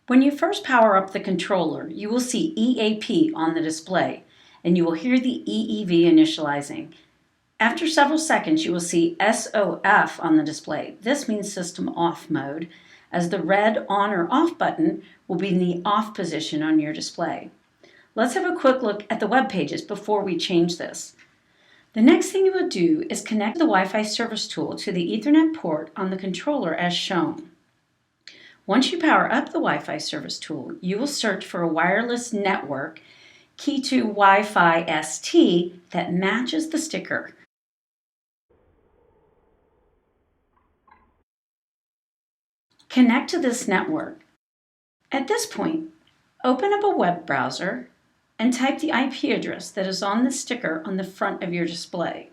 When you first power up the controller, you will see EAP on the display, and you will hear the EEV initializing. After several seconds, you will see SOF on the display. This means system off mode, as the red on or off button will be in the off position on your display. Let's have a quick look at the web pages before we change this. The next thing you will do is connect the Wi-Fi service tool to the Ethernet port on the controller as shown. Once you power up the Wi-Fi service tool, you will search for a wireless network key to Wi-Fi ST that matches the sticker. Connect to this network. At this point, open up a web browser and type the IP address that is on the sticker on the front of your display.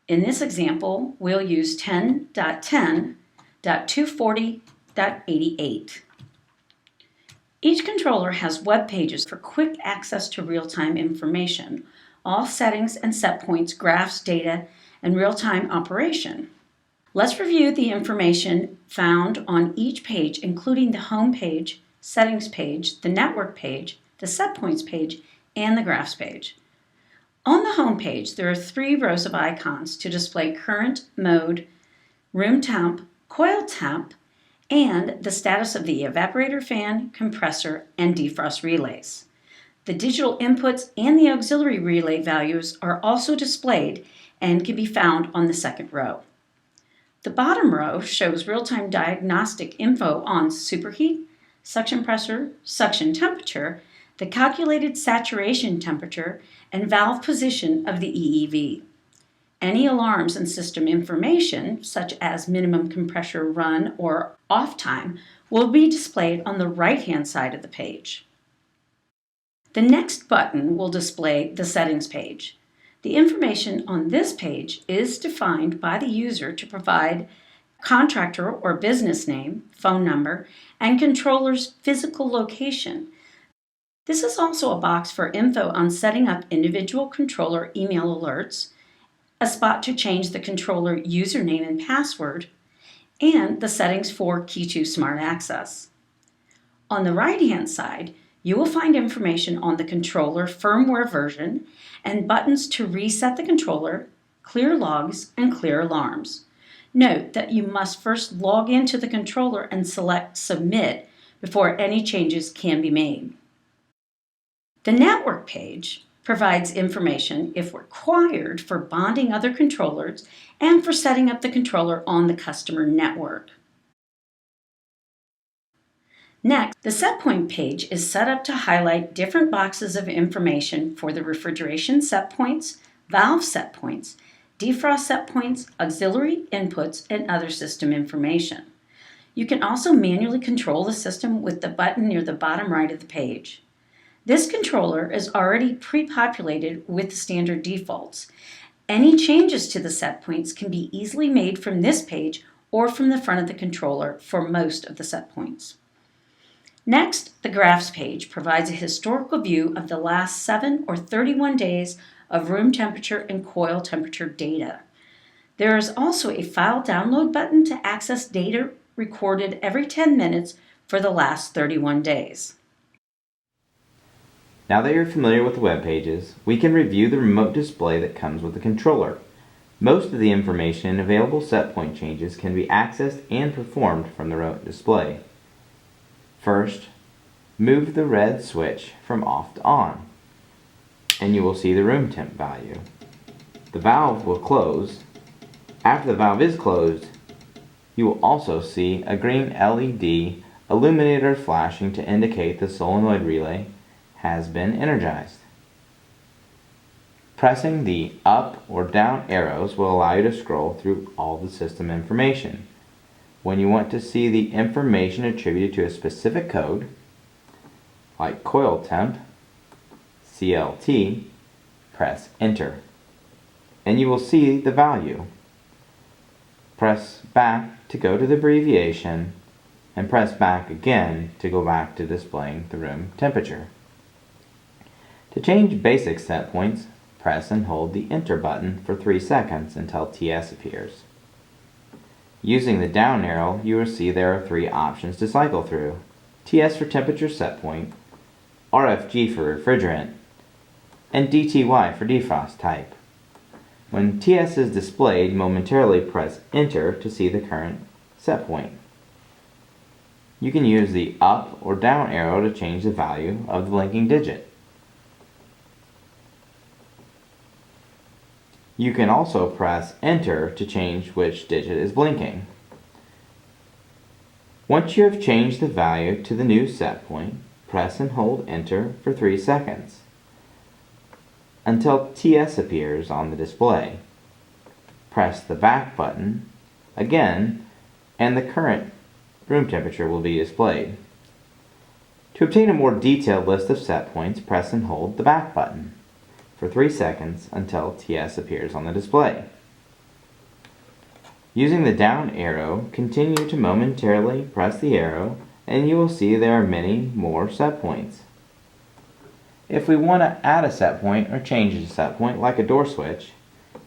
In this example, we'll use 10.10.240.88. Each controller has web pages for quick access to real-time information, all settings and set points, graphs, data, and real-time operation. Let's review the information found on each page, including the home page, settings page, the network page, the set points page, and the graphs page. On the home page, there are 3 rows of icons to display current, mode, room temp, coil temp, and the status of the evaporator fan, compressor, and defrost relays. The digital inputs and the auxiliary relay values are also displayed and can be found on the second row. The bottom row shows real-time diagnostic info on superheat, suction pressure, suction temperature, the calculated saturation temperature, and valve position of the EEV. Any alarms and system information, such as minimum compressor run or off time, will be displayed on the right-hand side of the page. The next button will display the settings page. The information on this page is defined by the user to provide contractor or business name, phone number, and controller's physical location. This is also a box for info on setting up individual controller email alerts, a spot to change the controller username and password, and the settings for Key2 Smart Access. On the right-hand side, you will find information on the controller firmware version and buttons to reset the controller, clear logs, and clear alarms. Note that you must first log into the controller and select Submit before any changes can be made. The network page provides information, if required, for bonding other controllers and for setting up the controller on the customer network. Next, the setpoint page is set up to highlight different boxes of information for the refrigeration set points, valve set points, defrost set points, auxiliary inputs, and other system information. You can also manually control the system with the button near the bottom right of the page. This controller is already pre-populated with standard defaults. Any changes to the set points can be easily made from this page or from the front of the controller for most of the set points. Next, the graphs page provides a historical view of the last 7 or 31 days of room temperature and coil temperature data. There is also a file download button to access data recorded every 10 minutes for the last 31 days. Now that you're familiar with the web pages, we can review the remote display that comes with the controller. Most of the information and available set point changes can be accessed and performed from the remote display. First, move the red switch from off to on, and you will see the room temp value. The valve will close. After the valve is closed, you will also see a green LED illuminator flashing to indicate the solenoid relay has been energized. Pressing the up or down arrows will allow you to scroll through all the system information. When you want to see the information attributed to a specific code, like coil temp, CLT, press enter, and you will see the value. Press back to go to the abbreviation, and press back again to go back to displaying the room temperature. To change basic set points, press and hold the enter button for 3 seconds until TS appears. Using the down arrow, you will see there are 3 options to cycle through: TS for temperature set point, RFG for refrigerant, and DTY for defrost type. When TS is displayed, momentarily press Enter to see the current set point. You can use the up or down arrow to change the value of the blinking digit. You can also press Enter to change which digit is blinking. Once you have changed the value to the new set point, press and hold Enter for 3 seconds until TS appears on the display. Press the back button again and the current room temperature will be displayed. To obtain a more detailed list of set points, press and hold the back button for 3 seconds until TS appears on the display. Using the down arrow, continue to momentarily press the arrow and you will see there are many more set points. If we want to add a set point or change a set point like a door switch,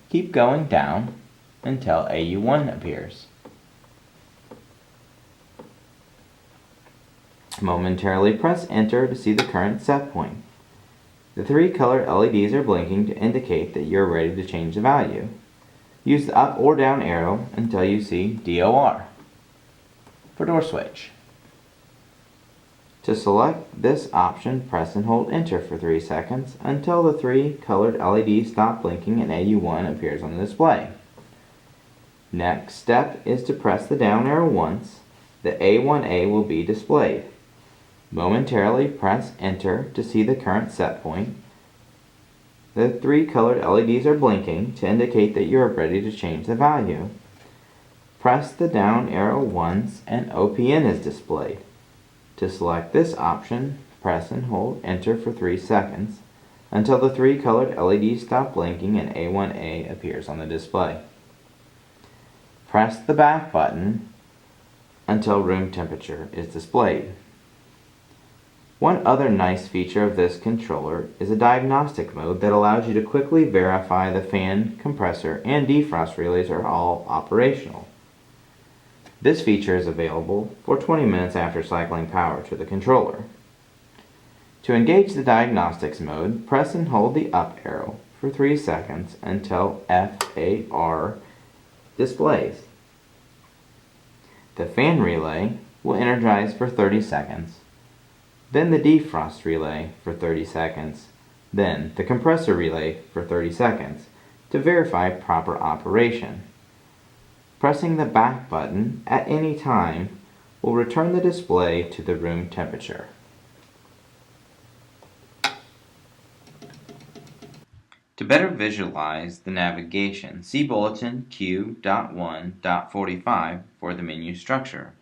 keep going down until AU1 appears. Momentarily press Enter to see the current set point. The 3 colored LEDs are blinking to indicate that you're ready to change the value. Use the up or down arrow until you see DOR for door switch. To select this option, press and hold Enter for 3 seconds until the 3 colored LEDs stop blinking and AU1 appears on the display. Next step is to press the down arrow once. The A1A will be displayed. Momentarily press Enter to see the current set point. The 3 colored LEDs are blinking to indicate that you are ready to change the value. Press the down arrow once and OPN is displayed. To select this option, press and hold Enter for 3 seconds until the 3 colored LEDs stop blinking and A1A appears on the display. Press the back button until room temperature is displayed. One other nice feature of this controller is a diagnostic mode that allows you to quickly verify the fan, compressor, and defrost relays are all operational. This feature is available for 20 minutes after cycling power to the controller. To engage the diagnostics mode, press and hold the up arrow for 3 seconds until FAR displays. The fan relay will energize for 30 seconds, then the defrost relay for 30 seconds, then the compressor relay for 30 seconds to verify proper operation. Pressing the back button at any time will return the display to the room temperature. To better visualize the navigation, see Bulletin Q.1.45 for the menu structure.